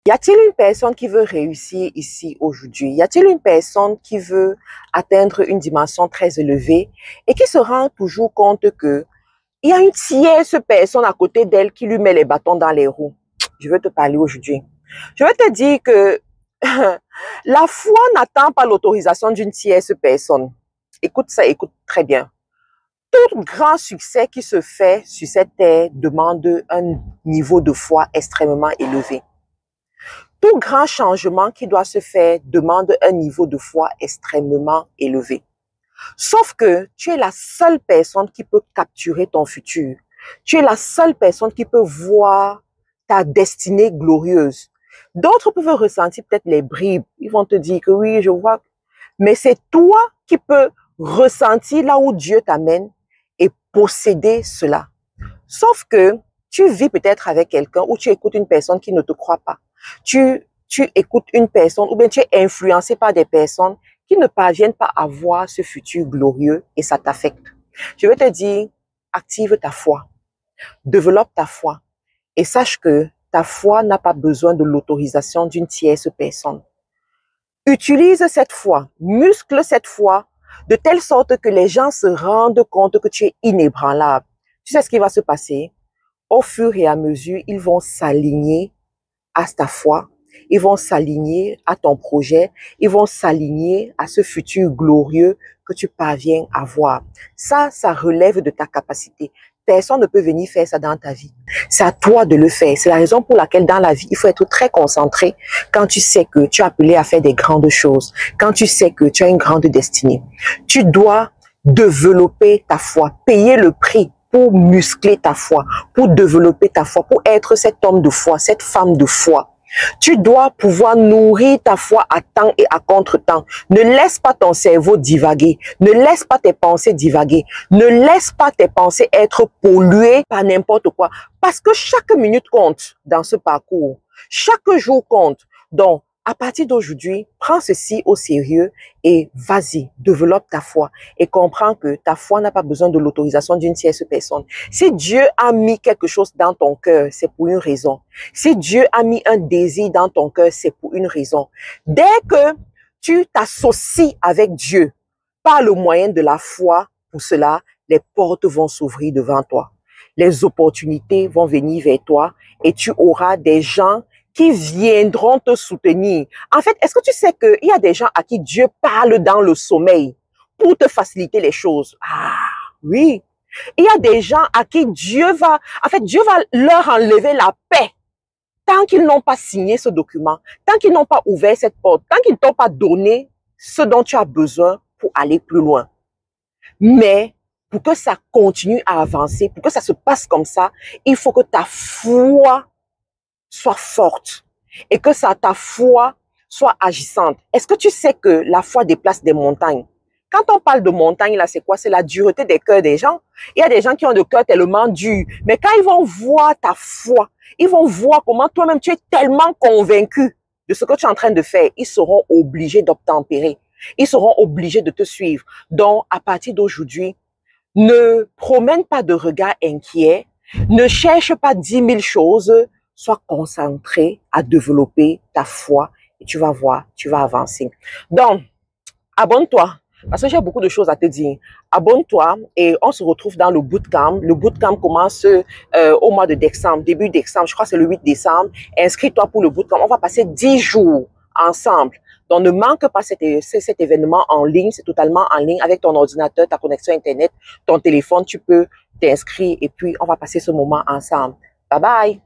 Y a-t-il une personne qui veut réussir ici aujourd'hui? Y a-t-il une personne qui veut atteindre une dimension très élevée et qui se rend toujours compte que il y a une tierce personne à côté d'elle qui lui met les bâtons dans les roues? Je veux te parler aujourd'hui. Je veux te dire que la foi n'attend pas l'autorisation d'une tierce personne. Écoute ça, écoute très bien. Tout grand succès qui se fait sur cette terre demande un niveau de foi extrêmement élevé. Tout grand changement qui doit se faire demande un niveau de foi extrêmement élevé. Sauf que tu es la seule personne qui peut capturer ton futur. Tu es la seule personne qui peut voir ta destinée glorieuse. D'autres peuvent ressentir peut-être les bribes. Ils vont te dire que oui, je vois. Mais c'est toi qui peux ressentir là où Dieu t'amène et posséder cela. Sauf que tu vis peut-être avec quelqu'un ou tu écoutes une personne qui ne te croit pas. Tu écoutes une personne ou bien tu es influencé par des personnes qui ne parviennent pas à voir ce futur glorieux et ça t'affecte. Je veux te dire, active ta foi, développe ta foi et sache que ta foi n'a pas besoin de l'autorisation d'une tierce personne. Utilise cette foi, muscle cette foi de telle sorte que les gens se rendent compte que tu es inébranlable. Tu sais ce qui va se passer? Au fur et à mesure, ils vont s'aligner à ta foi, ils vont s'aligner à ton projet, ils vont s'aligner à ce futur glorieux que tu parviens à voir. Ça relève de ta capacité. Personne ne peut venir faire ça dans ta vie. C'est à toi de le faire. C'est la raison pour laquelle dans la vie, il faut être très concentré quand tu sais que tu es appelé à faire des grandes choses, quand tu sais que tu as une grande destinée. Tu dois développer ta foi, payer le prix pour muscler ta foi, pour développer ta foi, pour être cet homme de foi, cette femme de foi. Tu dois pouvoir nourrir ta foi à temps et à contre-temps. Ne laisse pas ton cerveau divaguer. Ne laisse pas tes pensées divaguer. Ne laisse pas tes pensées être polluées par n'importe quoi. Parce que chaque minute compte dans ce parcours. Chaque jour compte. Donc, à partir d'aujourd'hui, prends ceci au sérieux et vas-y, développe ta foi et comprends que ta foi n'a pas besoin de l'autorisation d'une tierce personne. Si Dieu a mis quelque chose dans ton cœur, c'est pour une raison. Si Dieu a mis un désir dans ton cœur, c'est pour une raison. Dès que tu t'associes avec Dieu par le moyen de la foi, pour cela, les portes vont s'ouvrir devant toi. Les opportunités vont venir vers toi et tu auras des gens qui viendront te soutenir. En fait, est-ce que tu sais qu'il y a des gens à qui Dieu parle dans le sommeil pour te faciliter les choses? Ah, oui. Il y a des gens à qui Dieu va leur enlever la paix tant qu'ils n'ont pas signé ce document, tant qu'ils n'ont pas ouvert cette porte, tant qu'ils ne t'ont pas donné ce dont tu as besoin pour aller plus loin. Mais pour que ça continue à avancer, pour que ça se passe comme ça, il faut que ta foi soit forte et que ta foi soit agissante. Est-ce que tu sais que la foi déplace des montagnes? Quand on parle de montagne, là, c'est quoi? C'est la dureté des cœurs des gens. Il y a des gens qui ont le cœur tellement dur. Mais quand ils vont voir ta foi, ils vont voir comment toi-même tu es tellement convaincu de ce que tu es en train de faire, ils seront obligés d'obtempérer. Ils seront obligés de te suivre. Donc, à partir d'aujourd'hui, ne promène pas de regard inquiet. Ne cherche pas 10 000 choses. Sois concentré à développer ta foi et tu vas voir, tu vas avancer. Donc, abonne-toi parce que j'ai beaucoup de choses à te dire. Abonne-toi et on se retrouve dans le bootcamp. Le bootcamp commence au mois de décembre, début décembre, je crois que c'est le 8 décembre. Inscris-toi pour le bootcamp. On va passer 10 jours ensemble. Donc, ne manque pas cet événement en ligne. C'est totalement en ligne avec ton ordinateur, ta connexion Internet, ton téléphone. Tu peux t'inscrire et puis on va passer ce moment ensemble. Bye bye!